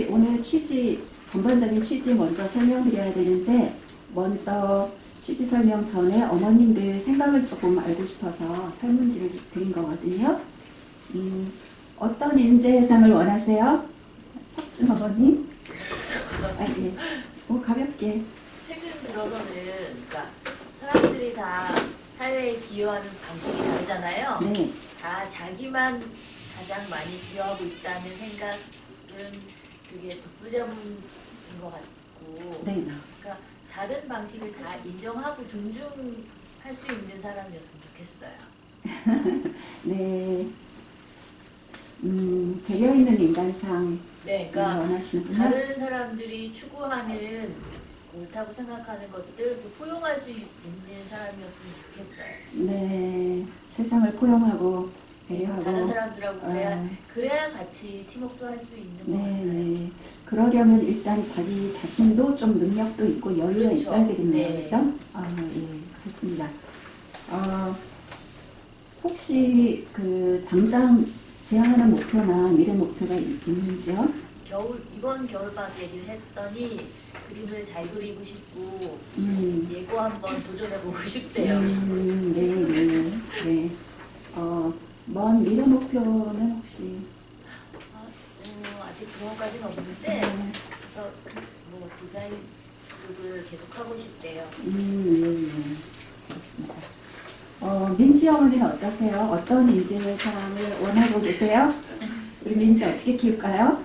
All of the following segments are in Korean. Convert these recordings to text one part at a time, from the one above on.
오늘 취지, 전반적인 취지 먼저 설명드려야 되는데, 먼저 취지 설명 전에 어머님들 생각을 조금 알고 싶어서 설문지를 드린 거거든요. 어떤 인재상을 원하세요? 석준 어머님? 아, 예. 가볍게. 최근 들어서는 그러니까 사람들이 다 사회에 기여하는 방식이 다르잖아요. 네. 다 자기만 가장 많이 기여하고 있다는 생각은 그게 독불점인 것 같고, 네. 그러니까 다른 방식을 다 인정하고 존중할 수 있는 사람이었으면 좋겠어요. 네. 배려있는 인간상. 네, 그러니까 원하시는군요. 다른 사람들이 추구하는 옳다고 생각하는 것들 포용할 수 있는 사람이었으면 좋겠어요. 네. 세상을 포용하고 배려하고. 다른 사람들하고 그래야 같이 팀워크도 할 수 있는 것 같아요. 네. 그러려면 일단 자기 자신도 좀 능력도 있고 여유가 그렇죠. 있어야 되겠네요. 네. 그렇죠? 예. 좋습니다. 혹시 당장 제안하는 목표나 미래 목표가 있는지요? 이번 겨울방학 얘기를 했더니 그림을 잘 그리고 싶고 예고 한번 도전해보고 싶대요. 네. 먼 미래 목표는 혹시? 아직 그런 것까지는 없는데 그래서 뭐 디자인 쪽을 계속 하고 싶대요. 네. 그렇습니다. 민지 어머니는 어떠세요? 어떤 인재 사랑을 원하고 계세요? 우리 민지 어떻게 키울까요?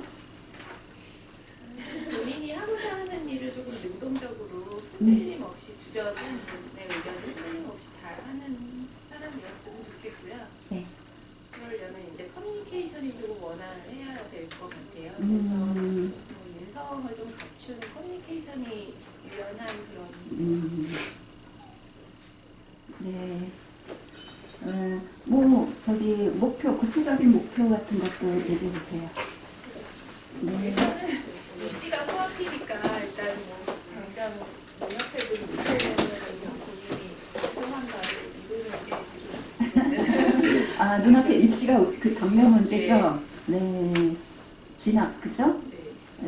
본인이 하고자 하는 일을 조금 능동적으로 흔들림 없이 주저하는 의견을 흔들림 없이 잘하는 사람이었으면 좋겠고요. 네. 그러려면 이제 커뮤니케이션이 조금 원활해야 될 것 같아요. 그래서 뭐 인성을 좀 갖춘 커뮤니케이션이 유연한 그런. 네. 구체적인 목표 같은 것도 얘기해 보세요. 네. 일단은 입시가 코앞이니까 일단 뭐 당장 눈앞에 못하려면 본인이 소한 바를 이루는 게 지금. 눈앞에 입시가 그 당면 문제죠? 네. 진학, 그죠? 네.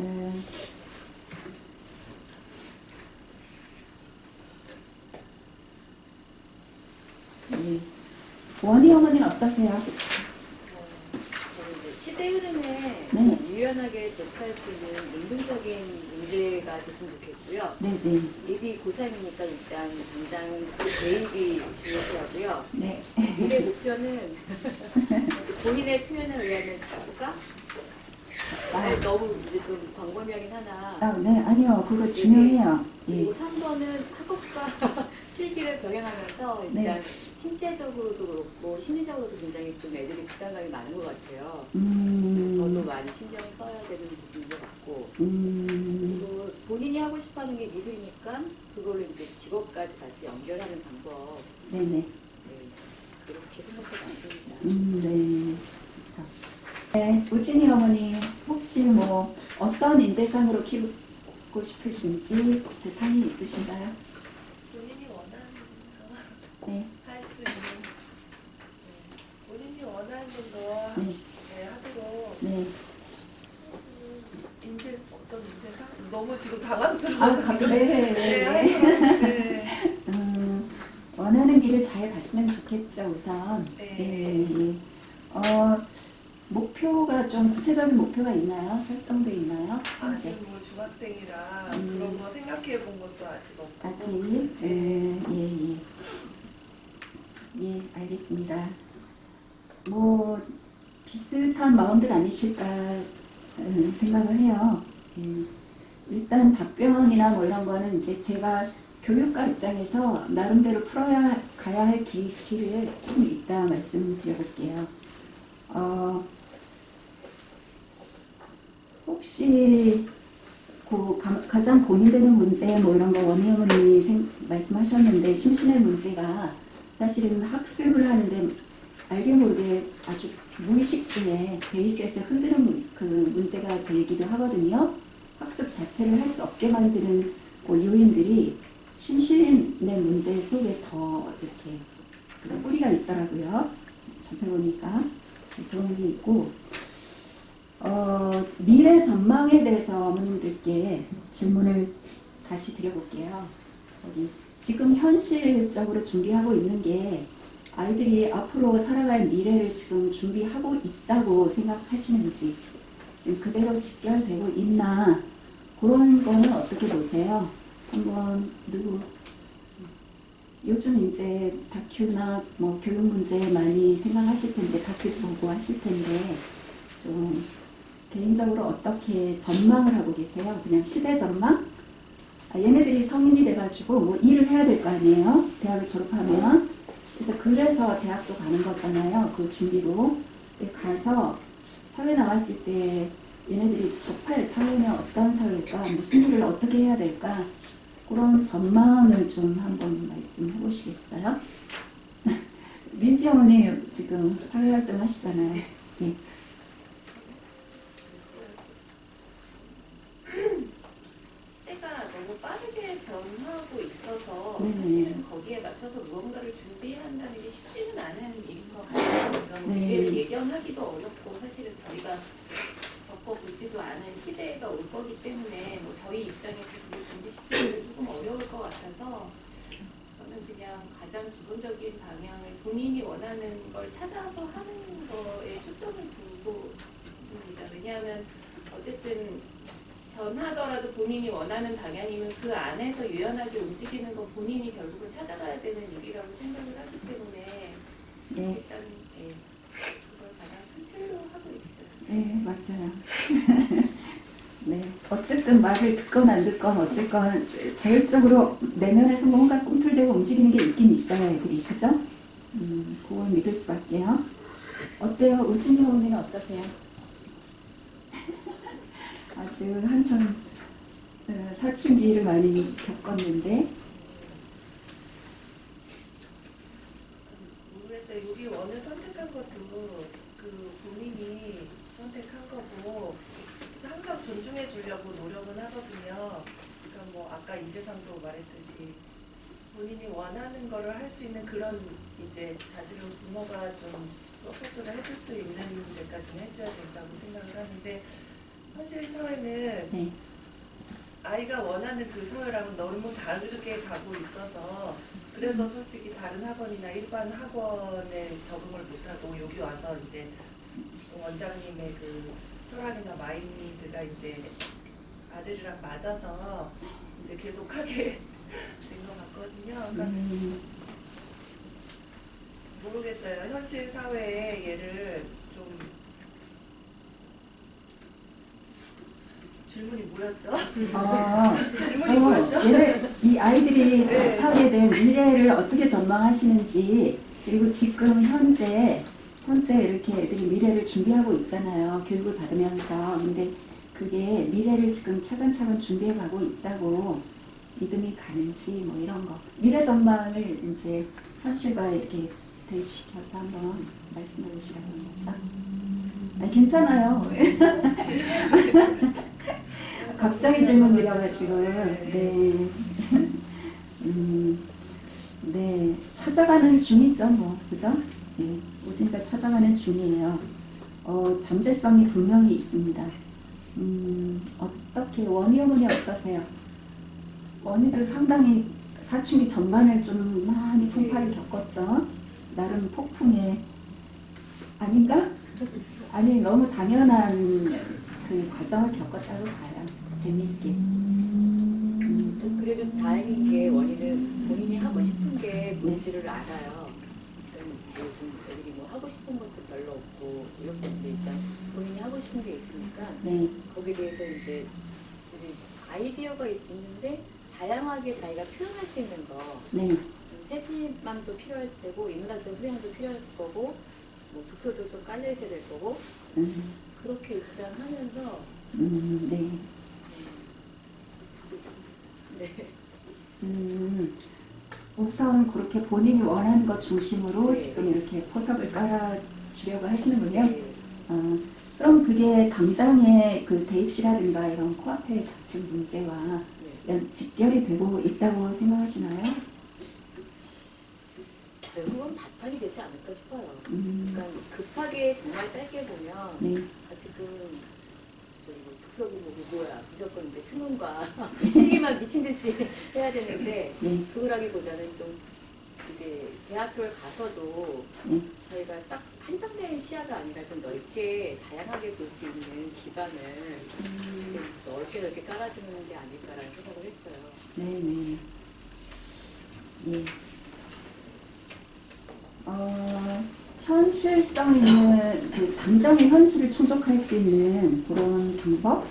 네. 원희 어머니는 어떠세요? 저는 이제 시대 흐름에 네. 유연하게 대처할 수 있는 능동적인 문제가 됐으면 좋겠고요. 네. 예비 고3이니까 일단 당장 그 대입이 중요시하고요. 네. 미래 목표는 본인의 표현에 의하면 작가? 너무 이제 좀 광범위하긴 하나. 네, 아니요. 그거 중요해요. 그리고 예. 3번은 학업과 실기를 병행하면서 일단 네. 신체적으로도 그렇고 심리적으로도 굉장히 좀 애들이 부담감이 많은 것 같아요. 저도 많이 신경 써야 되는 부분인 것 같고 그리고 본인이 하고 싶어하는 게 미술이니까 그걸 이제 직업까지 같이 연결하는 방법 네네. 네, 그렇게 생각해봤습니다. 네. 그렇죠. 네, 우진이 어머니 혹시 뭐 어떤 인재상으로 키우고 싶으신지 그 상이 있으신가요? 본인이 원하는 거 네. 할 수 있는 본인이 원하는 거 네. 하도록 네. 어떤 인재상? 너무 지금 당황스러워서 네. 네. 원하는 길을 잘 갔으면 좋겠죠, 우선. 네. 예. 목표가 좀 구체적인 목표가 있나요? 설정돼 있나요? 아직 뭐 중학생이라 그런 거 생각해 본 것도 아직 없고 아직? 예, 알겠습니다. 뭐 비슷한 마음들 아니실까 생각을 해요. 일단 답변이나 뭐 이런 거는 이제 제가 교육과 입장에서 나름대로 풀어야 가야 할 길을 좀 이따 말씀드려볼게요. 혹시 가장 고민되는 문제 뭐 이런 거 원희 어머님이 말씀하셨는데 심신의 문제가 사실은 학습을 하는데 알게 모르게 아주 무의식 중에 베이스에서 흔드는 그 문제가 되기도 하거든요. 학습 자체를 할 수 없게 만드는 그 요인들이 심신의 문제 속에 더 이렇게 그런 뿌리가 있더라고요. 접해보니까 그런 게 있고 미래 전망에 대해서 어머님들께 질문을 다시 드려볼게요. 지금 현실적으로 준비하고 있는 게 아이들이 앞으로 살아갈 미래를 지금 준비하고 있다고 생각하시는지, 지금 그대로 직결되고 있나, 그런 거는 어떻게 보세요? 한번 요즘 이제 다큐나 뭐 교육 문제 많이 생각하실 텐데, 다큐 보고 하실 텐데, 좀 개인적으로 어떻게 전망을 하고 계세요? 그냥 시대 전망? 얘네들이 성인이 돼가지고 뭐 일을 해야 될 거 아니에요? 대학을 졸업하면. 그래서 대학도 가는 거잖아요. 그 준비로. 가서 사회 나왔을 때 얘네들이 접할 사회는 어떤 사회일까? 무슨 일을 어떻게 해야 될까? 그런 전망을 좀 한번 말씀해 보시겠어요? 민지 어머니 지금 사회활동 하시잖아요. 예. 시대가 너무 빠르게 변하고 있어서 네네. 사실은 거기에 맞춰서 무언가를 준비해야 한다는 게 쉽지는 않은 일인 것 같아요. 그러니까 뭐 네. 미래를 예견하기도 어렵고 사실은 저희가 겪어보지도 않은 시대가 올 거기 때문에 뭐 저희 입장에서 그걸 준비시키기는 조금 어려울 것 같아서 저는 그냥 가장 기본적인 방향을 본인이 원하는 걸 찾아서 하는 거에 초점을 두고 있습니다. 왜냐하면 어쨌든 변하더라도 본인이 원하는 방향이면 그 안에서 유연하게 움직이는 건 본인이 결국은 찾아가야 되는 일이라고 생각을 하기 때문에 네. 일단 그걸 가장 큰 틀로 하고 있어요. 네, 맞아요. 네, 어쨌든 말을 듣건 안 듣건 어쨌건 자율적으로 내면에서 뭔가 꿈틀대고 움직이는 게 있긴 있어요, 애들이. 그죠? 그걸 믿을 수밖에요. 어때요? 우진이 어머니는 어떠세요? 아주 한참 사춘기를 많이 겪었는데. 모르겠어요. 여기 원을 선택한 것도 그 본인이 선택한 거고 항상 존중해 주려고 노력은 하거든요. 그러니까 뭐 아까 이재상도 말했듯이 본인이 원하는 거를 할 수 있는 그런 이제 자질을 부모가 좀 서포트를 해줄 수 있는 데까지는 해줘야 된다고 생각을 하는데, 현실 사회는 네. 아이가 원하는 그 사회랑은 너무 다르게 가고 있어서 그래서 솔직히 다른 학원이나 일반 학원에 적응을 못하고 여기 와서 이제 원장님의 그 철학이나 마인드가 이제 아들이랑 맞아서 이제 계속 하게 된 것 같거든요. 그러니까 모르겠어요. 현실 사회에 얘를 좀 질문이 뭐였죠? 질문이 뭐였죠? 이 아이들이 네. 접하게 될 미래를 어떻게 전망하시는지, 그리고 지금 현재 이렇게 애들이 미래를 준비하고 있잖아요. 교육을 받으면서. 근데 그게 미래를 지금 차근차근 준비해 가고 있다고 믿음이 가는지 뭐 이런 거. 미래 전망을 이제 현실과 이렇게 대입시켜서 한번 말씀해 보시라는 거죠. 아니, 괜찮아요. 갑자기 질문 드려가지고. 네. 네. 찾아가는 중이죠, 뭐. 그죠? 네. 오진이가 찾아가는 중이에요. 잠재성이 분명히 있습니다. 어떻게, 원희 어머니 어떠세요? 원희도 상당히 사춘기 전반을 좀 많이 풍파를 겪었죠? 나름 폭풍에. 아닌가? 아니, 너무 당연한 그 과정을 겪었다고 봐요. 재미있게. 그래도 다행인 게 원희는 본인이 하고 싶은 게 뭔지를 알아요. 그러니까 요즘 애들이 뭐 하고 싶은 것도 별로 없고 이렇게 하는데 일단 본인이 하고 싶은 게 있으니까 네. 거기에 대해서 이제 아이디어가 있는데 다양하게 자기가 표현할 수 있는 거. 네. 세심함도 필요할 테고 인간적 후행도 필요할 거고 뭐 독서도 좀 깔려 있어야 될 거고 그렇게 일단 하면서 네. 네. 우선 그렇게 본인이 원하는 것 중심으로 네. 지금 이렇게 포석을 깔아주려고 하시는군요. 네. 그럼 그게 당장의 그 대입시라든가 이런 코앞에 닥친 문제와 직결이 되고 있다고 생각하시나요? 결국은 바탕이 되지 않을까 싶어요. 그러니까 급하게 정말 짧게 보면 네. 지금 저기 뭐 독서고 뭐야 무조건 이제 수능과 실기만 미친 듯이 해야 되는데 네. 그거라기보다는 좀 이제 대학교를 가서도 네. 저희가 딱 한정된 시야가 아니라 좀 넓게 다양하게 볼 수 있는 기반을 지금 넓게 깔아주는 게 아닐까라는 생각을 했어요. 네네. 예. 현실성 있는 그 당장의 현실을 충족할 수 있는 그런 방법,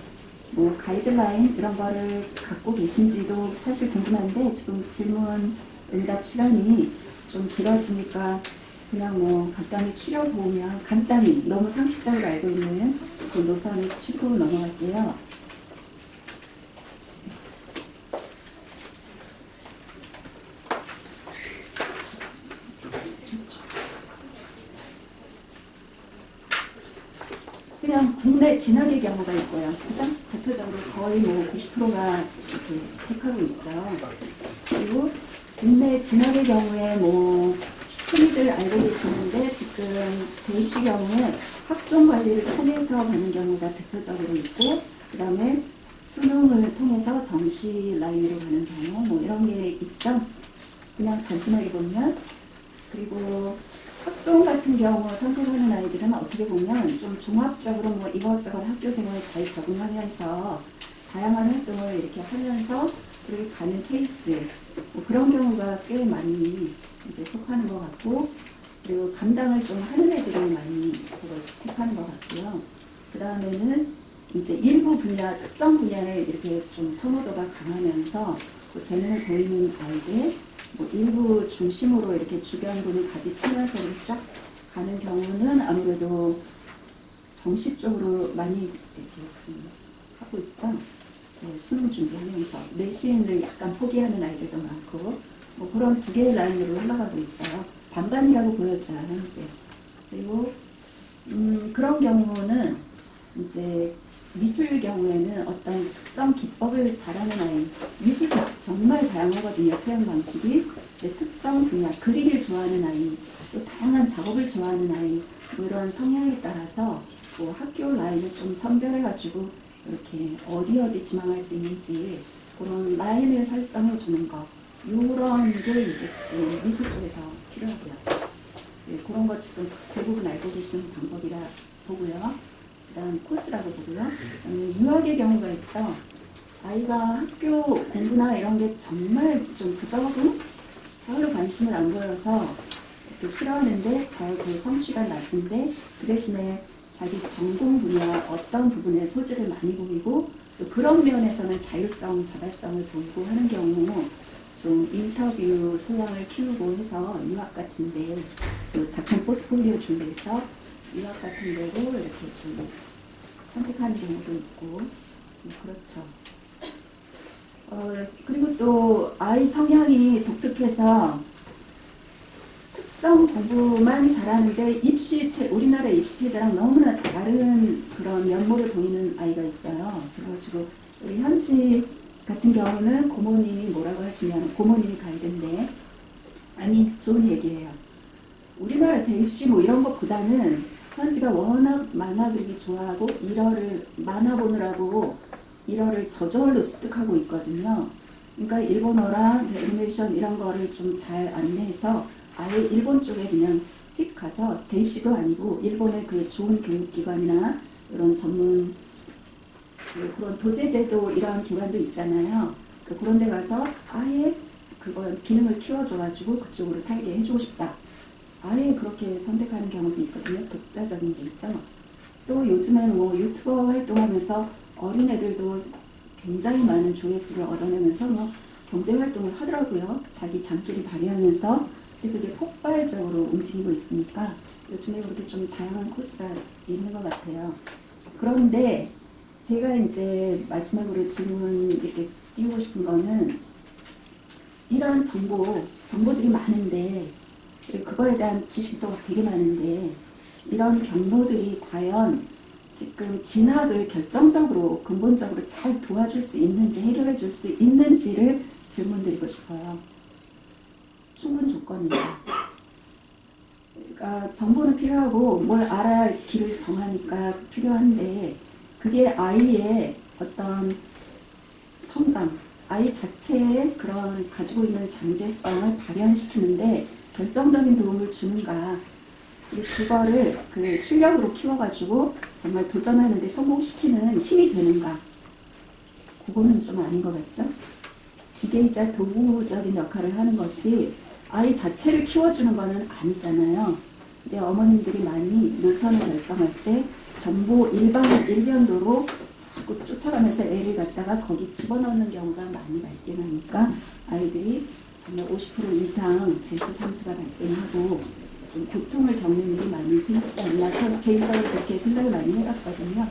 뭐 가이드라인 이런 거를 갖고 계신지도 사실 궁금한데 지금 질문 응답 시간이 좀 길어지니까 그냥 뭐 간단히 추려보면 간단히 너무 상식적으로 알고 있는 그 노선을 추고 넘어갈게요. 그냥 국내 진학의 경우가 있고요. 가장 대표적으로 거의 뭐 90%가 이렇게 택하고 있죠. 그리고 국내 진학의 경우에 뭐 흔히들 알고 계시는데 지금 대입시 경우에 학종 관리를 통해서 가는 경우가 대표적으로 있고 그 다음에 수능을 통해서 정시 라인으로 가는 경우 뭐 이런 게 있죠. 그냥 단순하게 보면 그리고 학종 같은 경우 선택하는 아이들은 어떻게 보면 좀 종합적으로 뭐 이것저것 학교 생활에 잘 적응하면서 다양한 활동을 이렇게 하면서 그렇게 가는 케이스 뭐 그런 경우가 꽤 많이 이제 속하는 것 같고 그리고 감당을 좀 하는 애들이 많이 그걸 택하는 것 같고요. 그 다음에는 이제 일부 분야, 특정 분야에 이렇게 좀 선호도가 강하면서 그 재능을 보이는 아이들 뭐 일부 중심으로 이렇게 주변군을 가지치면서 쫙 가는 경우는 아무래도 정식 쪽으로 많이 이렇게 하고 있죠. 네, 수능 준비하면서 내신을 약간 포기하는 아이들도 많고 뭐 그런 두 개의 라인으로 흘러가고 있어요. 반반이라고 보여져요 현재. 그리고 그런 경우는 이제 미술 경우에는 어떤 특정 기법을 잘하는 아이, 미술 정말 다양하거든요. 표현 방식이. 특정 분야, 그리기를 좋아하는 아이, 또 다양한 작업을 좋아하는 아이, 뭐 이런 성향에 따라서 뭐 학교 라인을 좀 선별해가지고 이렇게 어디 지망할 수 있는지 그런 라인을 설정해 주는 거, 이런 게 이제 지금 미술 쪽에서 필요하고요. 네, 그런 거 지금 대부분 알고 계시는 방법이라 보고요. 그 다음 코스라고 보고요. 유학의 경우가 있죠. 아이가 학교 공부나 이런 게 정말 좀 부적응? 별로 관심을 안 보여서 이렇게 싫어하는데 잘 그 성취가 낮은데 그 대신에 자기 전공 분야 어떤 부분에 소질을 많이 보이고 또 그런 면에서는 자율성, 자발성을 보이고 하는 경우 좀 인터뷰 소양을 키우고 해서 유학 같은데 또 작품 포트폴리오 준비해서 유학 같은 데로 이렇게 좀 선택하는 경우도 있고 그렇죠. 그리고 또 아이 성향이 독특해서 특정 공부만 잘하는데 우리나라 입시 체제랑 너무나 다른 그런 면모를 보이는 아이가 있어요. 그래가지고 우리 현지 같은 경우는 고모님이 뭐라고 하시면 고모님이 가이드인데 아니 좋은 얘기예요. 우리나라 대입시 뭐 이런 것보다는 현지가 워낙 만화 그리기 좋아하고 만화 보느라고 일어를 저절로 습득하고 있거든요. 그러니까 일본어랑 애니메이션 이런 거를 좀 잘 안내해서 아예 일본 쪽에 그냥 휙 가서 대입시도 아니고 일본의 그 좋은 교육기관이나 이런 전문 그런 도제제도 이런 기관도 있잖아요. 그런 데 가서 아예 그거 기능을 키워줘가지고 그쪽으로 살게 해주고 싶다. 아예 그렇게 선택하는 경우도 있거든요. 독자적인 게 있죠. 또 요즘엔 뭐 유튜버 활동하면서 어린애들도 굉장히 많은 조회수를 얻어내면서 뭐 경제활동을 하더라고요. 자기 장기를 발휘하면서 그게 폭발적으로 움직이고 있으니까 요즘에 그렇게 좀 다양한 코스가 있는 것 같아요. 그런데 제가 이제 마지막으로 질문 이렇게 띄우고 싶은 거는 이런 정보들이 많은데 그거에 대한 지식도 되게 많은데 이런 경로들이 과연 지금 진학을 결정적으로 근본적으로 잘 도와줄 수 있는지 해결해 줄 수 있는지를 질문드리고 싶어요. 충분 조건입니다. 그러니까 정보는 필요하고 뭘 알아야 길을 정하니까 필요한데 그게 아이의 어떤 성장, 아이 자체의 그런 가지고 있는 잠재성을 발현시키는데 결정적인 도움을 주는가. 그거를 그 실력으로 키워가지고 정말 도전하는데 성공시키는 힘이 되는가. 그거는 좀 아닌 것 같죠? 기계이자 도구적인 역할을 하는 거지 아이 자체를 키워주는 거는 아니잖아요. 근데 어머님들이 많이 노선을 결정할 때 정보 일변도로 자꾸 쫓아가면서 애를 갖다가 거기 집어넣는 경우가 많이 발생하니까 아이들이 정말 50% 이상 재수 상수가 발생하고 좀 고통을 겪는 일이 많이 생기지 않나. 저는 개인적으로 그렇게 생각을 많이 해봤거든요.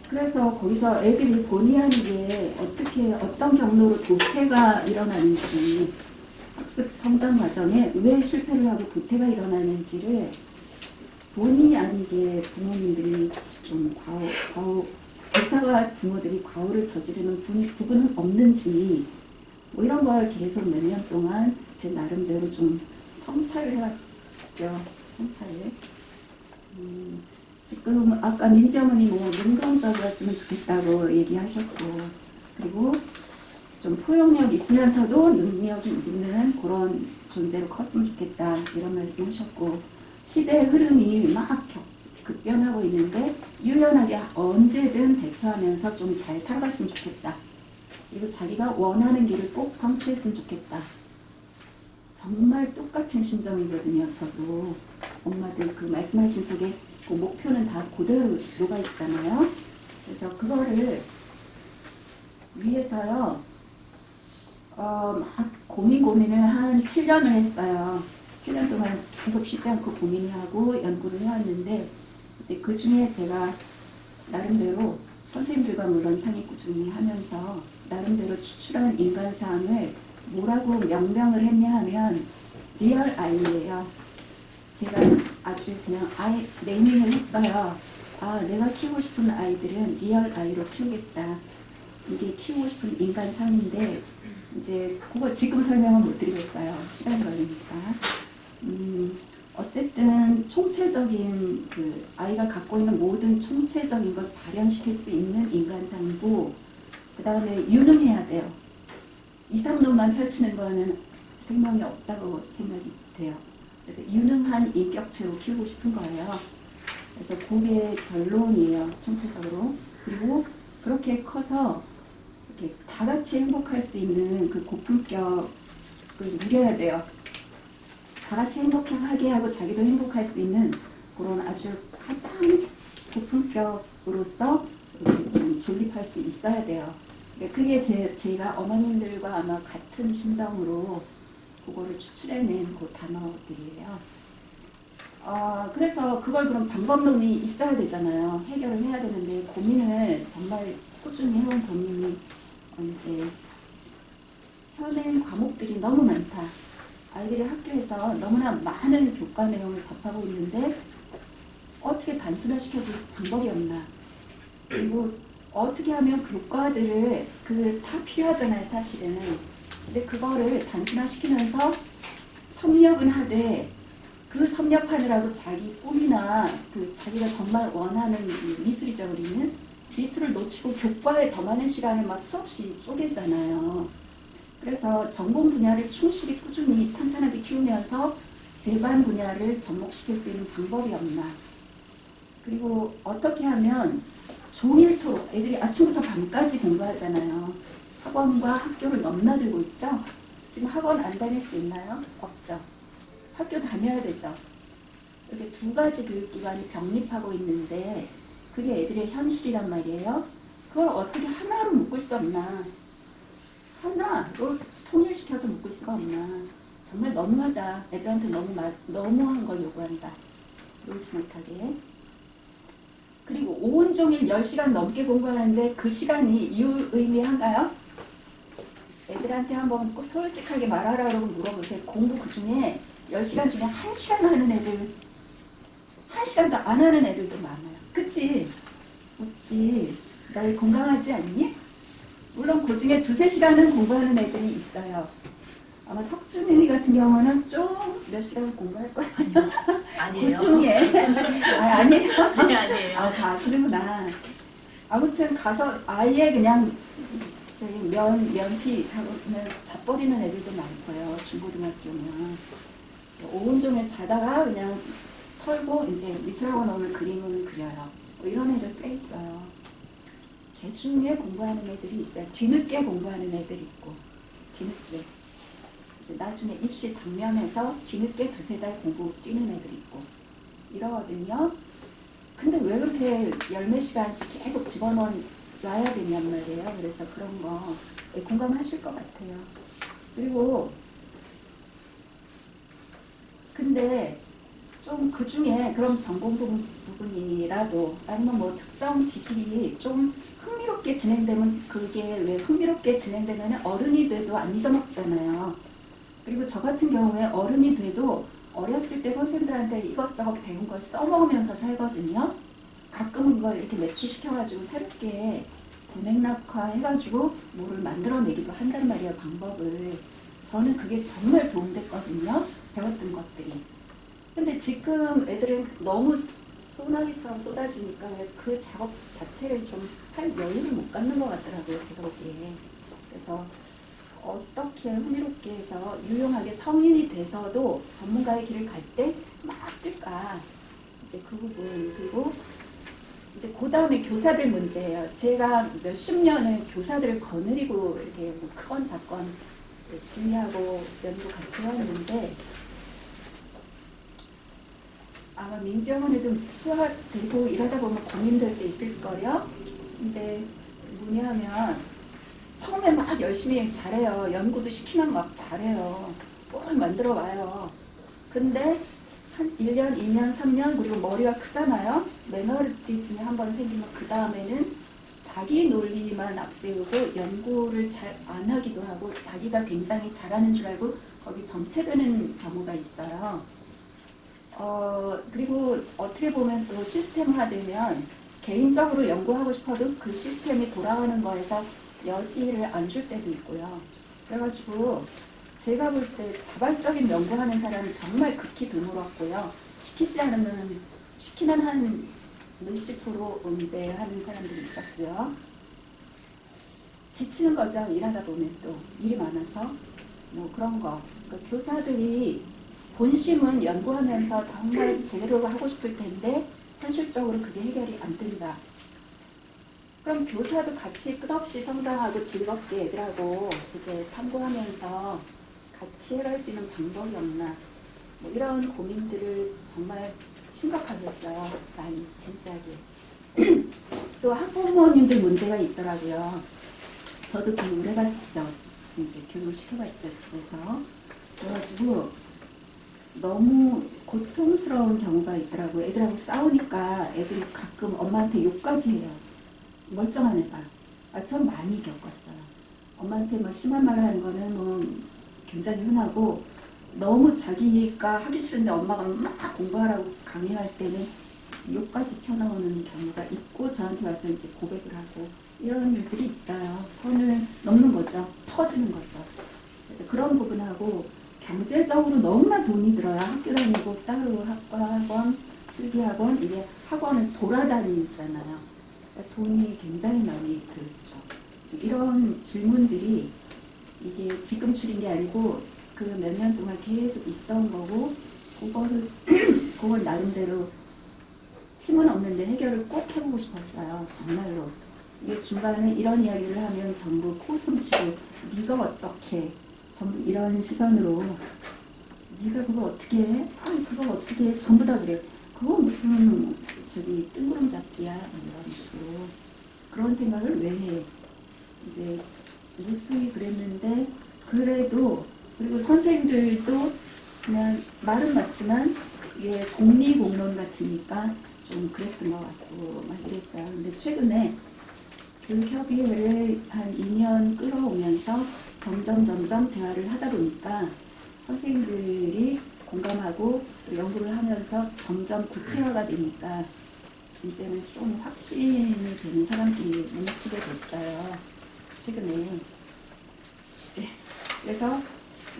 그래서 거기서 애들이 본의 아니게 어떤 경로로 도태가 일어나는지 학습 성장 과정에 왜 실패를 하고 도태가 일어나는지를 본의 아니게 부모님들이 좀 의사가 부모들이 과오를 저지르는 부분은 없는지 뭐 이런 걸 계속 몇 년 동안 제 나름대로 좀 성찰을 해왔죠. 성찰을. 지금 아까 민지 어머니 뭐 능동적이었으면 좋겠다고 얘기하셨고 그리고 좀 포용력 있으면서도 능력이 있는 그런 존재로 컸으면 좋겠다 이런 말씀하셨고 시대의 흐름이 막 급변하고 있는데 유연하게 언제든 대처하면서 좀 잘 살아갔으면 좋겠다. 그리고 자기가 원하는 길을 꼭 성취했으면 좋겠다. 정말 똑같은 심정이거든요. 저도 엄마들 그 말씀하신 속에 그 목표는 다 그대로 녹아 있잖아요. 그래서 그거를 위해서요. 막 고민을 한 7년을 했어요. 7년 동안 계속 쉬지 않고 고민하고 연구를 해왔는데 이제 그 중에 제가 나름대로 선생님들과 물론 상의 꾸준히 하면서 나름대로 추출한 인간상을 뭐라고 명명을 했냐 하면 리얼 아이예요. 제가 아주 그냥 아이 네이밍을 했어요. 아, 내가 키우고 싶은 아이들은 리얼 아이로 키우겠다. 이게 키우고 싶은 인간상인데 이제 그거 지금 설명은 못 드리겠어요. 시간이 걸리니까. 어쨌든 총체적인 그 아이가 갖고 있는 모든 총체적인 걸 발현시킬 수 있는 인간상이고 그 다음에 유능해야 돼요. 2, 3노만 펼치는 거는 생명이 없다고 생각이 돼요. 그래서 유능한 인격체로 키우고 싶은 거예요. 그래서 그게 결론이에요. 총체적으로. 그리고 그렇게 커서 이렇게 다 같이 행복할 수 있는 그 고품격을 누려야 돼요. 다 같이 행복하게 하고 자기도 행복할 수 있는 그런 아주 가장 고품격으로서 좀 존립할 수 있어야 돼요. 그게 제가 어머님들과 아마 같은 심정으로 그거를 추출해낸 그 단어들이에요. 그래서 그걸 그럼 방법론이 있어야 되잖아요. 해결을 해야 되는데 고민을 정말 꾸준히 해온 고민이 이제 현행 과목들이 너무 많다. 아이들이 학교에서 너무나 많은 교과 내용을 접하고 있는데 어떻게 단순화시켜줄 방법이 없나. 그리고 어떻게 하면 교과들을 다 필요하잖아요, 사실은. 근데 그거를 단순화시키면서 섭렵은 하되 그 섭렵하느라고 자기 꿈이나 자기가 정말 원하는 미술이죠, 우리는. 미술을 놓치고 교과에 더 많은 시간을 막 수없이 쪼개잖아요. 그래서 전공 분야를 충실히 꾸준히 탄탄하게 키우면서 세반 분야를 접목시킬 수 있는 방법이 없나. 그리고 어떻게 하면 종일토록 애들이 아침부터 밤까지 공부하잖아요. 학원과 학교를 넘나들고 있죠. 지금 학원 안 다닐 수 있나요? 없죠. 학교 다녀야 되죠. 이렇게 두 가지 교육기관이 병립하고 있는데 그게 애들의 현실이란 말이에요. 그걸 어떻게 하나로 묶을 수 없나. 하나로 통일시켜서 묶을 수가 없나. 정말 너무하다. 애들한테 너무한 걸 요구한다. 놀지 못하게. 그리고 온종일 10시간 넘게 공부하는데 그 시간이 유의미한가요? 애들한테 한번 꼭 솔직하게 말하라고 물어보세요. 공부 그 중에 10시간 중에 1시간 하는 애들, 1시간도 안 하는 애들도 많아요. 그치? 없지. 날 공감하지 않니? 물론 그 중에 2, 3시간은 공부하는 애들이 있어요. 아마 석준이 같은 경우는 좀 몇 시간 공부할 거예요. 아니에요. 그 중에 아니에요. 네, 아니에요. 다 아시는구나. 아무튼 가서 아예 그냥 저기 면피 하고는 자버리는 애들도 많고요. 중고등학교면 오온 종일 자다가 그냥 털고 이제 미술학원 오면 그림을 그려요. 뭐 이런 애들 꽤 있어요. 개 중에 공부하는 애들이 있어요. 뒤늦게 공부하는 애들이 있고 뒤늦게 이제 나중에 입시 당면해서 뒤늦게 2-3달 공부 뛰는 애들이 있고 이러거든요. 근데 왜 그렇게 열몇 시간씩 계속 집어넣어야 되냔 말이에요. 그래서 그런 거 공감하실 것 같아요. 그리고 근데 좀 그 중에 그런 전공 부분이라도 아니면 뭐 특정 지식이 좀 흥미롭게 진행되면 그게 왜 흥미롭게 진행되면 어른이 돼도 안 잊어먹잖아요. 그리고 저 같은 경우에 어른이 돼도 어렸을 때 선생님들한테 이것저것 배운 걸 써먹으면서 살거든요. 가끔은 그걸 이렇게 매치시켜가지고 새롭게 재맥락화 해가지고 뭐를 만들어내기도 한단 말이에요. 방법을. 저는 그게 정말 도움됐거든요. 배웠던 것들이. 근데 지금 애들은 너무 소나기처럼 쏟아지니까 그 작업 자체를 좀 할 여유를 못 갖는 것 같더라고요. 제가 보기에. 그래서 어떻게 흥미롭게 해서 유용하게 성인이 돼서도 전문가의 길을 갈 때 막 쓸까. 이제 그 부분. 그리고 이제 그 다음에 교사들 문제예요. 제가 몇십 년을 교사들을 거느리고 이렇게 뭐 크건 작건 진리하고 연구 같이 해왔는데 아마 민지영원에도 수학 들고 일하다 보면 고민될 때 있을 거요. 근데 뭐냐면 처음에 막 열심히 잘해요. 연구도 시키면 막 잘해요. 뭘 만들어 와요. 근데 한 1년, 2년, 3년 그리고 머리가 크잖아요. 매너리즘이 한번 생기면 그 다음에는 자기 논리만 앞세우고 연구를 잘 안 하기도 하고 자기가 굉장히 잘하는 줄 알고 거기 정체되는 경우가 있어요. 그리고 어떻게 보면 또 시스템화되면 개인적으로 연구하고 싶어도 그 시스템이 돌아가는 거에서 여지를 안 줄 때도 있고요. 그래가지고 제가 볼 때 자발적인 연구하는 사람이 정말 극히 드물었고요. 시키지 않으면 시키는 한 몇십 프로 응대하는 사람들이 있었고요. 지치는 거죠. 일하다 보면 또 일이 많아서 뭐 그런 거. 그러니까 교사들이 본심은 연구하면서 정말 제대로 하고 싶을 텐데 현실적으로 그게 해결이 안 된다. 그럼 교사도 같이 끝없이 성장하고 즐겁게 애들하고 이제 탐구하면서 같이 해갈 수 있는 방법이 없나. 뭐 이런 고민들을 정말 심각하게 했어요. 많이 진지하게. 또 학부모님들 문제가 있더라고요. 저도 교육을 해봤죠. 이제 교육을 시켜봤죠. 집에서. 그래가지고 너무 고통스러운 경우가 있더라고요. 애들하고 싸우니까 애들이 가끔 엄마한테 욕까지 해요. 멀쩡한 애가. 전 많이 겪었어요. 엄마한테 뭐 심한 말을 하는 거는 뭐 굉장히 흔하고 너무 자기가 하기 싫은데 엄마가 막 공부하라고 강요할 때는 욕까지 튀어나오는 경우가 있고 저한테 와서 이제 고백을 하고 이런 일들이 있어요. 선을 넘는 거죠. 터지는 거죠. 그래서 그런 부분하고 경제적으로 너무나 돈이 들어요. 학교 다니고 따로 학과학원, 실기학원 이게 학원을 돌아다니잖아요. 그러니까 돈이 굉장히 많이 들죠. 이런 질문들이 이게 지금 줄인 게 아니고 그 몇 년 동안 계속 있어온 거고 그걸 나름대로 힘은 없는데 해결을 꼭 해보고 싶었어요. 정말로. 이게 중간에 이런 이야기를 하면 전부 코숨치고 네가 어떻게 전부 이런 시선으로 네가 그거 어떻게 해? 아니 그거 어떻게 해? 전부 다 그래. 그거 무슨 저기 뜬구름 잡기야 이런 식으로 그런 생각을 왜 해? 이제 무수히 그랬는데 그래도 그리고 선생님들도 그냥 말은 맞지만 이게 공리공론 같으니까 좀 그랬던 것 같고 막 이랬어요. 근데 최근에 교육협의회를 한 2년 끌어오면서 점점 대화를 하다 보니까 선생님들이 공감하고 연구를 하면서 점점 구체화가 되니까 이제는 좀 확신이 되는 사람들이 뭉치게 됐어요. 최근에. 네. 그래서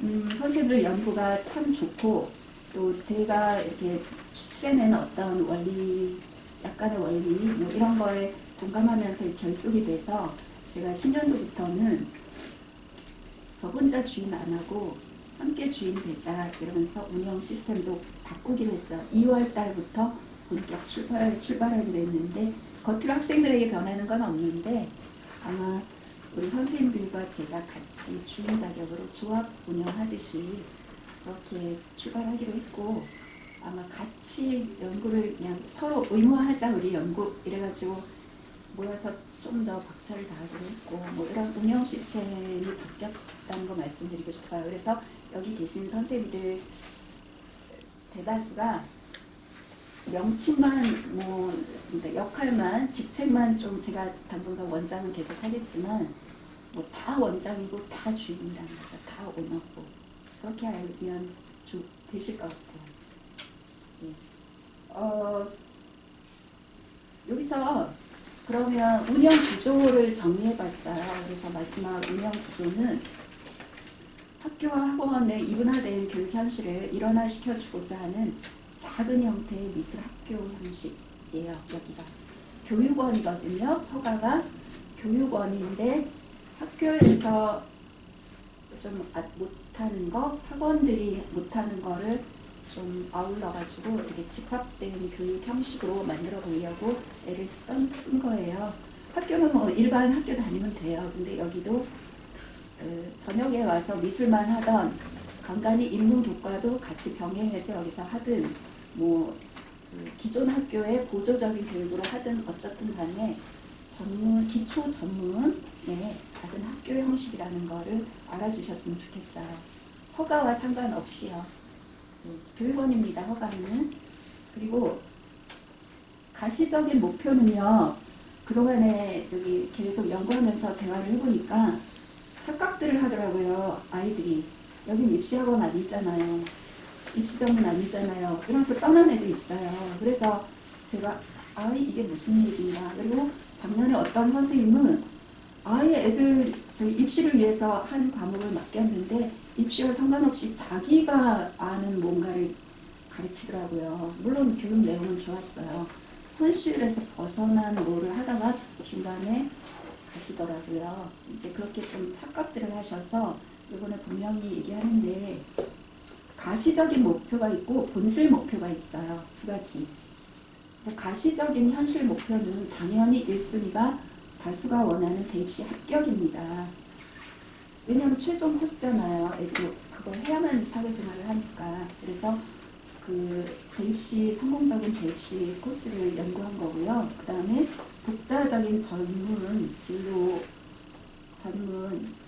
선생님들 연구가 참 좋고 또 제가 이렇게 추출해낸 어떤 원리, 약간의 원리 뭐 이런 거에 공감하면서 결속이 돼서 제가 신년도부터는 저 혼자 주인 안 하고 함께 주인 되자 이러면서 운영 시스템도 바꾸기로 했어요. 2월 달부터 본격 출발하기로 했는데 겉으로 학생들에게 변하는 건 없는데 아마 우리 선생님들과 제가 같이 주인 자격으로 조합 운영하듯이 그렇게 출발하기로 했고 아마 같이 연구를 그냥 서로 의무화하자 우리 연구 이래가지고 모여서 좀 더 박차를 가하기로 했고 뭐 이런 운영 시스템이 바뀌었다는 거 말씀드리고 싶어요. 그래서 여기 계신 선생님들 대다수가 명칭만 뭐 그러니까 역할만 직책만 좀 제가 당분간 원장은 계속 하겠지만 뭐 다 원장이고 다 주인이라는 거죠. 다 오너고 그렇게 알면 되실 것 같아요. 예. 여기서 그러면 운영 구조를 정리해봤어요. 그래서 마지막 운영 구조는 학교와 학원의 이분화된 교육 현실을 일원화시켜주고자 하는 작은 형태의 미술 학교 형식이에요. 여기가 교육원이거든요. 허가가 교육원인데 학교에서 좀 못하는 거, 학원들이 못하는 거를 좀 아울러가지고 이렇게 집합된 교육 형식으로 만들어 보려고 애를 쓴 거예요. 학교는 뭐 일반 학교 다니면 돼요. 근데 여기도 저녁에 와서 미술만 하던 간간히 인문 교과도 같이 병행해서 여기서 하든 뭐 기존 학교의 보조적인 교육으로 하든 어쨌든 간에 전문, 기초 전문의 작은 학교 형식이라는 거를 알아주셨으면 좋겠어요. 허가와 상관없이요. 교육원입니다. 허가는. 그리고 가시적인 목표는요. 그동안에 여기 계속 연구하면서 대화를 해보니까 착각들을 하더라고요. 아이들이. 여긴 입시학원 아니잖아요. 입시정은 아니잖아요. 그러면서 떠난 애도 있어요. 그래서 제가 이게 무슨 얘기인가. 그리고 작년에 어떤 선생님은 아예 애들 저희 입시를 위해서 한 과목을 맡겼는데 입시와 상관없이 자기가 아는 뭔가를 가르치더라고요. 물론 교육 내용은 좋았어요. 현실에서 벗어난 뭐를 하다가 중간에 가시더라고요. 이제 그렇게 좀 착각들을 하셔서 이번에 분명히 얘기하는데 가시적인 목표가 있고 본질 목표가 있어요. 두 가지. 가시적인 현실 목표는 당연히 1순위가 다수가 원하는 대입시 합격입니다. 왜냐하면 최종 코스잖아요. 애들이 그걸 해야만 사회생활을 하니까. 그래서 그 대입시, 성공적인 대입시 코스를 연구한 거고요. 그 다음에 독자적인 전문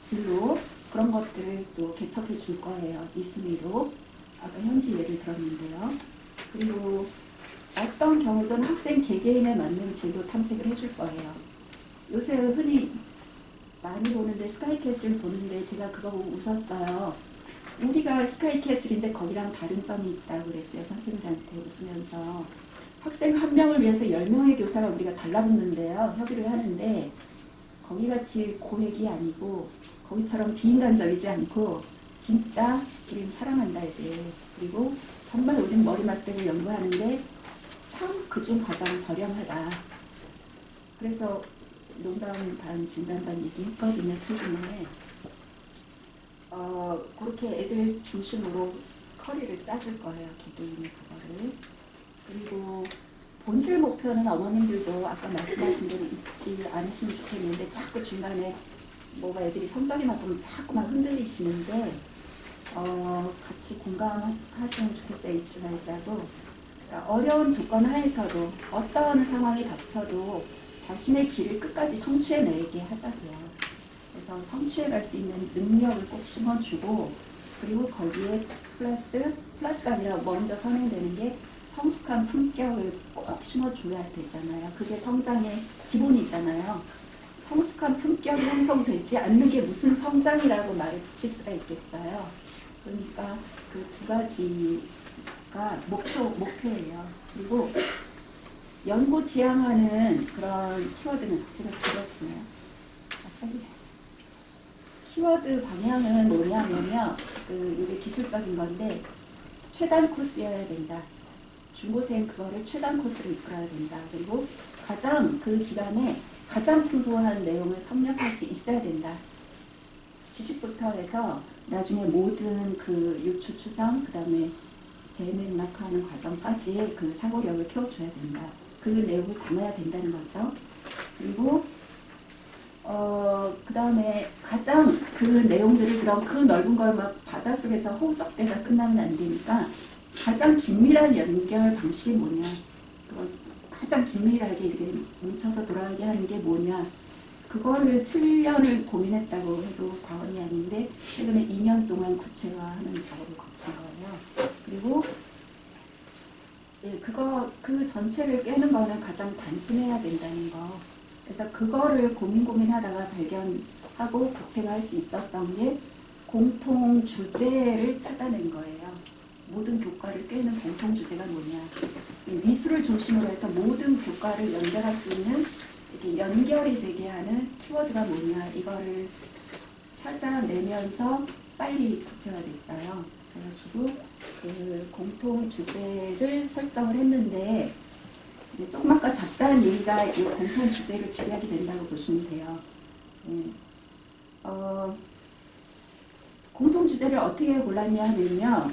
진로 그런 것들을 또 개척해 줄 거예요. 2순위로. 아까 현지 예를 들었는데요. 그리고 어떤 경우든 학생 개개인에 맞는 진로 탐색을 해줄 거예요. 요새 흔히 많이 보는데 스카이캐슬 보는데 제가 그거 보고 웃었어요. 우리가 스카이캐슬인데 거기랑 다른 점이 있다고 그랬어요. 선생님한테 웃으면서. 학생 한 명을 위해서 10명의 교사가 우리가 달라붙는데요. 협의를 하는데 거기같이 고액이 아니고 거기처럼 비인간적이지 않고 진짜 우리는 사랑한다 애들. 그리고 정말 우리는 머리 맞대고 연구하는데 참 그중 가장 저렴하다. 그래서 농담 반 진담 반 얘기했거든요. 최근에 그렇게 애들 중심으로 커리를 짜줄 거예요. 개개인의 그거를. 그리고 본질 목표는 어머님들도 아까 말씀하신 대로 잊지 않으시면 좋겠는데 자꾸 중간에 뭐가 애들이 성적이 나쁘면 자꾸만 흔들리시는데 같이 공감하시면 좋겠어요. 잊지 말자고. 그러니까 어려운 조건 하에서도 어떤 상황이 닥쳐도 자신의 길을 끝까지 성취해내게 하자고요. 그래서 성취해갈 수 있는 능력을 꼭 심어주고 그리고 거기에 플러스가 아니라 먼저 선행되는 게 성숙한 품격을 꼭 심어줘야 되잖아요. 그게 성장의 기본이잖아요. 성숙한 품격이 형성되지 않는 게 무슨 성장이라고 말을 붙일 수가 있겠어요. 그러니까 그 두 가지가 목표예요. 그리고 연구 지향하는 그런 키워드는 제가 길어지네요. 빨리. 키워드 방향은 뭐냐면요. 지금 이게 기술적인 건데 최단 코스여야 된다. 중고생 그거를 최단 코스로 이끌어야 된다. 그리고 가장 그 기간에 가장 풍부한 내용을 섭렵할 수 있어야 된다. 지식부터 해서 나중에 모든 그 유추 추상 그다음에 재맥락하는 과정까지 그 사고력을 키워줘야 된다. 그 내용을 담아야 된다는 거죠. 그리고 그 다음에 가장 그 내용들을 그럼 그 넓은 걸 막 바닷속에서 허우적대다 끝나면 안 되니까 가장 긴밀한 연결 방식이 뭐냐. 가장 긴밀하게 이렇게 뭉쳐서 돌아가게 하는 게 뭐냐. 그거를 7년을 고민했다고 해도 과언이 아닌데 최근에 2년 동안 구체화하는 작업을 거친 거예요. 그리고 예, 그 전체를 깨는 거는 가장 단순해야 된다는 거. 그래서 그거를 고민하다가 발견하고 구체화할 수 있었던 게 공통 주제를 찾아낸 거예요. 모든 교과를 꿰는 공통 주제가 뭐냐. 미술을 중심으로 해서 모든 교과를 연결할 수 있는 이렇게 연결이 되게 하는 키워드가 뭐냐. 이거를 찾아내면서 빨리 구체화됐어요. 그래가지고 그 공통 주제를 설정을 했는데 조금 아까 작다는 얘기가 이 공통 주제를 지배하게 된다고 보시면 돼요. 공통 주제를 어떻게 골랐냐 하면요.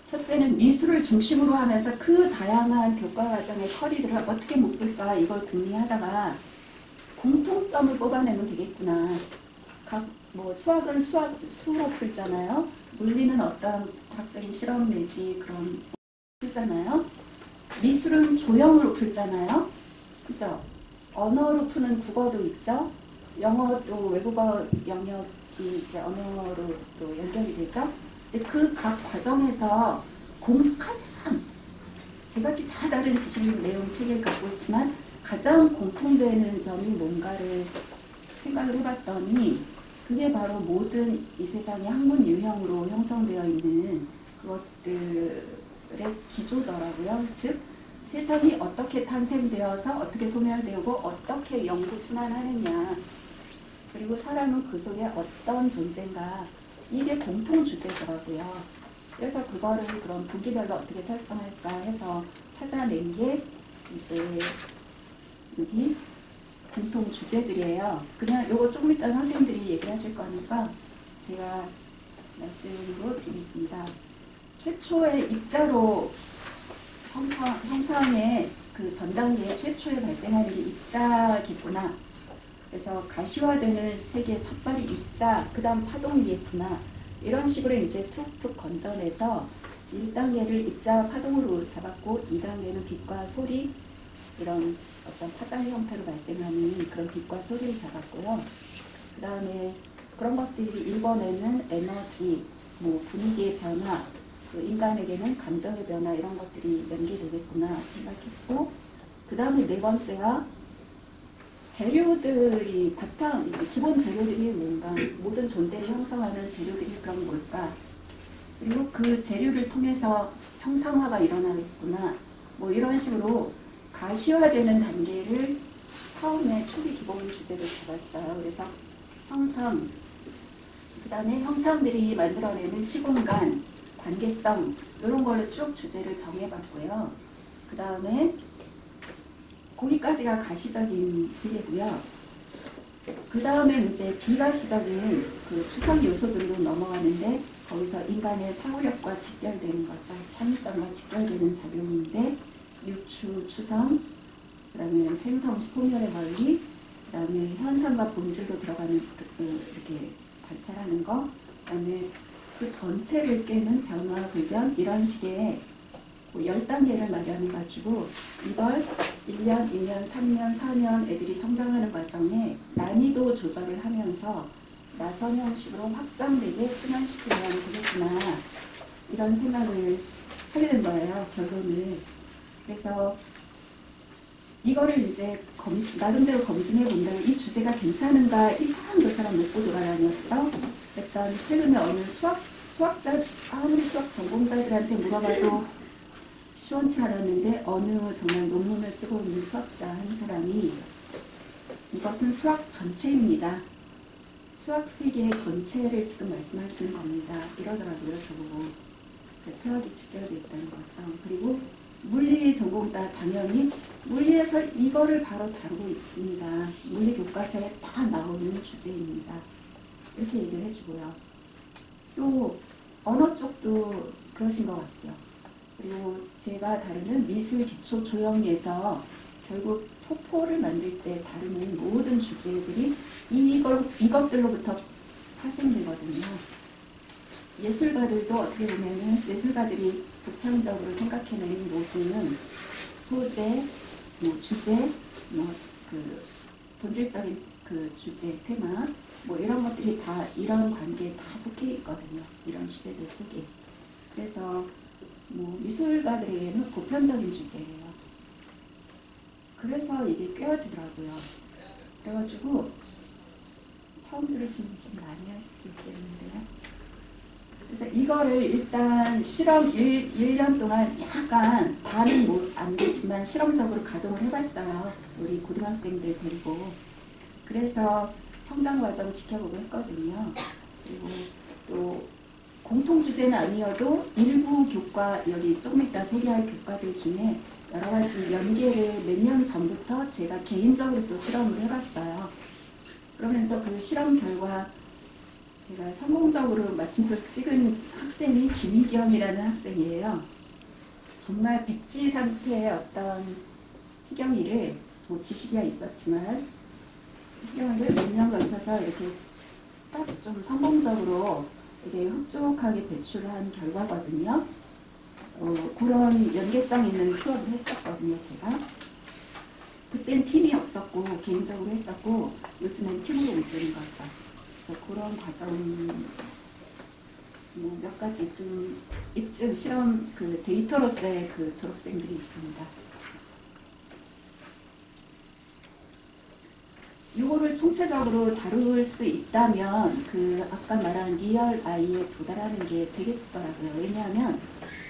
첫째는 미술을 중심으로 하면서 그 다양한 교과 과정의 커리들을 어떻게 묶을까 이걸 궁리하다가 공통점을 뽑아내면 되겠구나. 뭐 수학은 수로 풀잖아요. 물리는 어떤 과학적인 실험 내지 그런 풀잖아요. 미술은 조형으로 풀잖아요. 그죠? 언어로 푸는 국어도 있죠. 영어도 외국어 영역이 이제 언어로 또 연결이 되죠. 근데 그 각 과정에서 가장 제각기 다 다른 지식 내용 체계를 갖고 있지만 가장 공통되는 점이 뭔가를 생각을 해봤더니 그게 바로 모든 이 세상의 학문 유형으로 형성되어 있는 그것들의 기조더라고요. 즉 세상이 어떻게 탄생되어서 어떻게 소멸되고 어떻게 연구순환하느냐 그리고 사람은 그 속에 어떤 존재인가 이게 공통 주제더라고요. 그래서 그거를 그럼 분기별로 어떻게 설정할까 해서 찾아낸 게 이제 여기 공통 주제들이에요. 그냥 요거 조금 이따 선생님들이 얘기하실 거니까 제가 말씀으로 드리겠습니다. 최초의 입자로 형상의 그 전 단계에 최초에 발생하는 게 입자겠구나. 그래서 가시화되는 세계의 첫 발이 입자, 그 다음 파동이겠구나. 이런 식으로 이제 툭툭 건져내서 1단계를 입자와 파동으로 잡았고 2단계는 빛과 소리, 이런 어떤 파장 형태로 발생하는 그런 빛과 소리를 잡았고요. 그 다음에 그런 것들이 1번에는 에너지, 뭐 분위기의 변화, 그 인간에게는 감정의 변화 이런 것들이 연계되겠구나 생각했고 그 다음에 네 번째가 재료들이 바탕, 기본 재료들이 뭔가 모든 존재를 형성하는 재료들이 그럼 뭘까 그리고 그 재료를 통해서 형상화가 일어나겠구나 뭐 이런 식으로 가시화되는 단계를 처음에 초기 기본 주제를 잡았어요. 그래서 형상, 그 다음에 형상들이 만들어내는 시공간, 관계성 이런 걸로 쭉 주제를 정해봤고요. 그 다음에 거기까지가 가시적인 세계고요. 그 다음에 이제 비가시적인 그 추상 요소들로 넘어가는데 거기서 인간의 사고력과 직결되는 거죠. 창의성과 직결되는 작용인데 유추, 추상, 그 다음에 생성, 소멸의 원리, 그 다음에 현상과 본질로 들어가는 이렇게 관찰하는 거, 그 다음에 그 전체를 깨는 변화, 불변 이런 식의 10단계를 마련해가지고 이걸 1년, 2년, 3년, 4년 애들이 성장하는 과정에 난이도 조절을 하면서 나선 형식으로 확장되게 순환시키면 되겠구나 이런 생각을 하게 된 거예요. 결론을. 그래서 이거를 이제 나름대로 검증해 본다면 이 주제가 괜찮은가 이 사람 저 사람 못 보고 돌아다녔죠. 일단 최근에 어느 수학자 아무리 수학 전공자들한테 물어봐도 시원치 않았는데 어느 정말 논문을 쓰고 있는 수학자 한 사람이 이것은 수학 전체입니다. 수학 세계 전체를 지금 말씀하시는 겁니다. 이러더라고요, 저보고. 수학이 직결되어 있다는 거죠. 그리고 물리 전공자 당연히 물리에서 이거를 바로 다루고 있습니다. 물리 교과서에 다 나오는 주제입니다. 이렇게 얘기를 해주고요. 또 언어 쪽도 그러신 것 같아요. 그리고 제가 다루는 미술 기초 조형에서 결국 토포를 만들 때 다루는 모든 주제들이 이것들로부터 파생되거든요. 예술가들도 어떻게 보면은 예술가들이 독창적으로 생각해내는 모두는 소재, 뭐 주제, 뭐 그 본질적인 그 주제, 테마, 뭐 이런 것들이 다 이런 관계에 다 속해 있거든요. 이런 주제들 속에. 그래서 뭐 미술가들에게는 보편적인 주제예요. 그래서 이게 꿰어지더라고요. 그래가지고 처음 들으시는 분 좀 많이 할 수도 있겠는데요. 그래서 이거를 일단 실험 1년 동안 약간 다는 뭐 안 됐지만 실험적으로 가동을 해봤어요. 우리 고등학생들 데리고. 그래서 성장 과정 지켜보고 했거든요. 그리고 또 공통 주제는 아니어도 일부 교과, 여기 조금 이따 소개할 교과들 중에 여러 가지 연계를 몇 년 전부터 제가 개인적으로 또 실험을 해봤어요. 그러면서 그 실험 결과 제가 성공적으로 마침표 찍은 학생이 김희경이라는 학생이에요. 정말 백지 상태의 어떤 희경이를, 뭐 지식이야 있었지만 희경이를 몇 년 걸쳐서 이렇게 딱 좀 성공적으로 되게 흡족하게 배출한 결과거든요. 그런 연계성 있는 수업을 했었거든요, 제가. 그땐 팀이 없었고 개인적으로 했었고 요즘엔 팀으로 움직이는 거죠. 그래서 그런 과정 뭐 몇 가지 좀 입증 실험 그 데이터로서의 그 졸업생들이 있습니다. 이거를 총체적으로 다룰 수 있다면 그 아까 말한 리얼 아이에 도달하는 게 되겠더라고요. 왜냐하면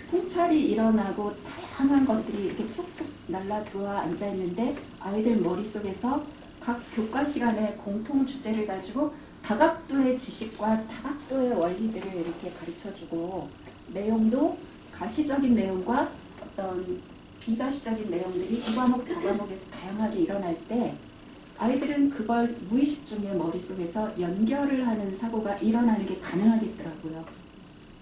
통찰이 일어나고 다양한 것들이 이렇게 쭉쭉 날라 들어와 앉아 있는데 아이들 머릿속에서 각 교과 시간에 공통 주제를 가지고 다각도의 지식과 다각도의 원리들을 이렇게 가르쳐주고 내용도 가시적인 내용과 어떤 비가시적인 내용들이 이 과목 저 과목에서 다양하게 일어날 때 아이들은 그걸 무의식 중에 머릿속에서 연결을 하는 사고가 일어나는 게 가능하겠더라고요.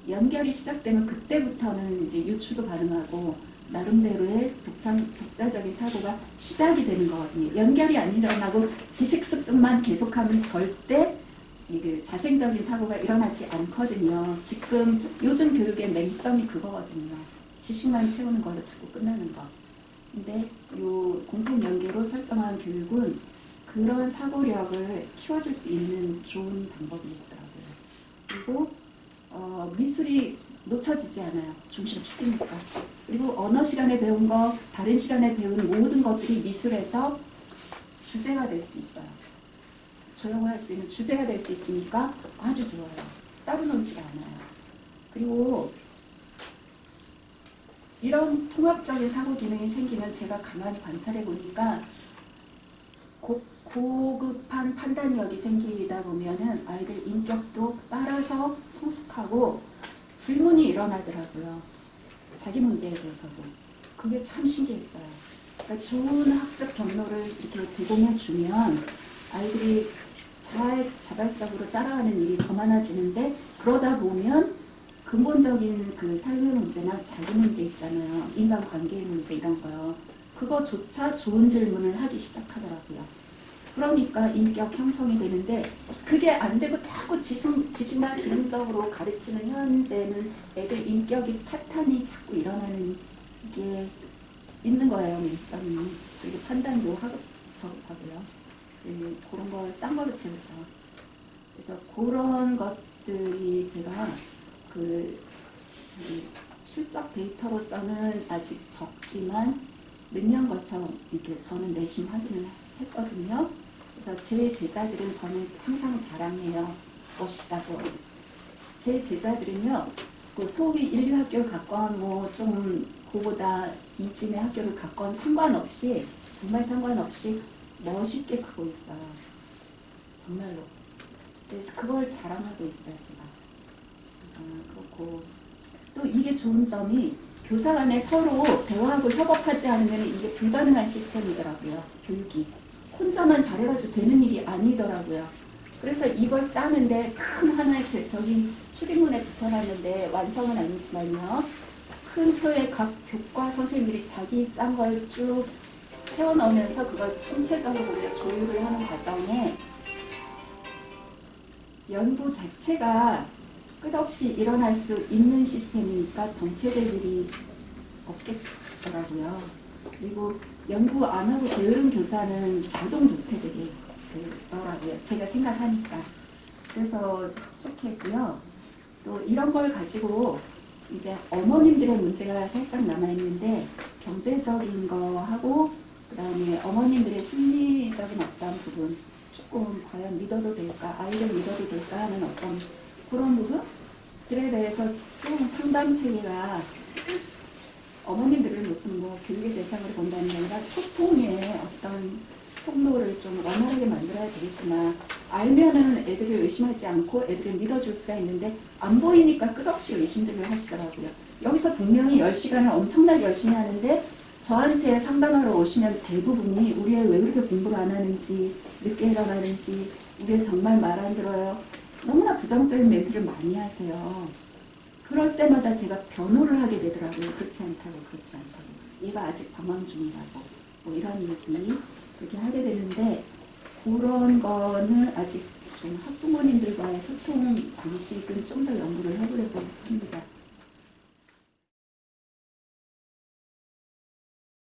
연결이 시작되면 그때부터는 이제 유추도 가능하고 나름대로의 독자적인 사고가 시작이 되는 거거든요. 연결이 안 일어나고 지식 습득만 계속하면 절대 이게 자생적인 사고가 일어나지 않거든요. 지금 요즘 교육의 맹점이 그거거든요. 지식만 채우는 걸로 자꾸 끝나는 거. 근데 요 공통 연계로 설정한 교육은 그런 사고력을 키워줄 수 있는 좋은 방법이더라고요. 그리고 미술이 놓쳐지지 않아요. 중심 축이니까. 그리고 언어 시간에 배운 거, 다른 시간에 배운 모든 것들이 미술에서 주제가 될 수 있어요. 조형할 수 있는 주제가 될 수 있으니까 아주 좋아요. 따로 놓지 않아요. 그리고 이런 통합적인 사고 기능이 생기면 제가 가만히 관찰해 보니까 고급한 판단력이 생기다 보면은 아이들 인격도 따라서 성숙하고 질문이 일어나더라고요. 자기 문제에 대해서도. 그게 참 신기했어요. 그러니까 좋은 학습 경로를 이렇게 제공해 주면 아이들이 잘 자발적으로 따라가는 일이 더 많아지는데 그러다 보면 근본적인 그 삶의 문제나 자기 문제 있잖아요. 인간관계의 문제 이런 거요. 그거조차 좋은 질문을 하기 시작하더라고요. 그러니까 인격 형성이 되는데 그게 안 되고 자꾸 지식만 기능적으로 가르치는 현재는 애들 인격이 파탄이 자꾸 일어나는 게 있는 거예요. 맹점이. 그리고 판단도 하고요. 그런 걸 딴 걸로 채우죠. 그래서 그런 것들이 제가 실적 데이터로서는 아직 적지만 몇 년 걸쳐 이렇게 저는 내심 확인을 했거든요. 그래서 제 제자들은 저는 항상 자랑해요. 멋있다고. 제 제자들은요, 그 소위 인류 학교를 갔건 뭐 좀 그보다 이진의 학교를 갔건 상관없이 정말 상관없이 멋있게 크고 있어요. 정말로. 그래서 그걸 자랑하고 있어요, 제가. 그렇고 또 이게 좋은 점이 교사 간에 서로 대화하고 협업하지 않으면 이게 불가능한 시스템이더라고요. 교육이. 혼자만 잘해가지고 되는 일이 아니더라고요. 그래서 이걸 짜는데 큰 하나의 저기 출입문에 붙여놨는데 완성은 아니지만요. 큰 표에 각 교과 선생님들이 자기 짠 걸 쭉 채워넣으면서 그걸 총체적으로 우리가 조율을 하는 과정에 연구 자체가 끝없이 일어날 수 있는 시스템이니까 정체될 일이 없겠더라고요. 그리고 연구 안 하고 게으른 교사는 자동 도태되게 되더라고요. 제가 생각하니까. 그래서 좋겠고요. 또 이런 걸 가지고 이제 어머님들의 문제가 살짝 남아있는데 경제적인 거하고 그 다음에 어머님들의 심리적인 어떤 부분 조금 과연 믿어도 될까, 아이를 믿어도 될까 하는 어떤 그런 부분들에 대해서 좀 상담 체계가 어머님들을 무슨 뭐 교육의 대상으로 본다는 게 아니라 소통의 어떤 통로를 좀 원활하게 만들어야 되겠구나. 알면은 애들을 의심하지 않고 애들을 믿어줄 수가 있는데 안 보이니까 끝없이 의심들을 하시더라고요. 여기서 분명히 10시간을 엄청나게 열심히 하는데 저한테 상담하러 오시면 대부분이 우리 애 왜 그렇게 공부를 안 하는지, 늦게 일어나는지, 우리 애 정말 말 안 들어요. 너무나 부정적인 멘트를 많이 하세요. 그럴 때마다 제가 변호를 하게 되더라고요. 그렇지 않다고, 그렇지 않다고. 얘가 아직 방황 중이라고. 뭐 이런 얘기 그렇게 하게 되는데 그런 거는 아직 좀 학부모님들과의 소통 방식은 좀 더 연구를 해보려고 합니다.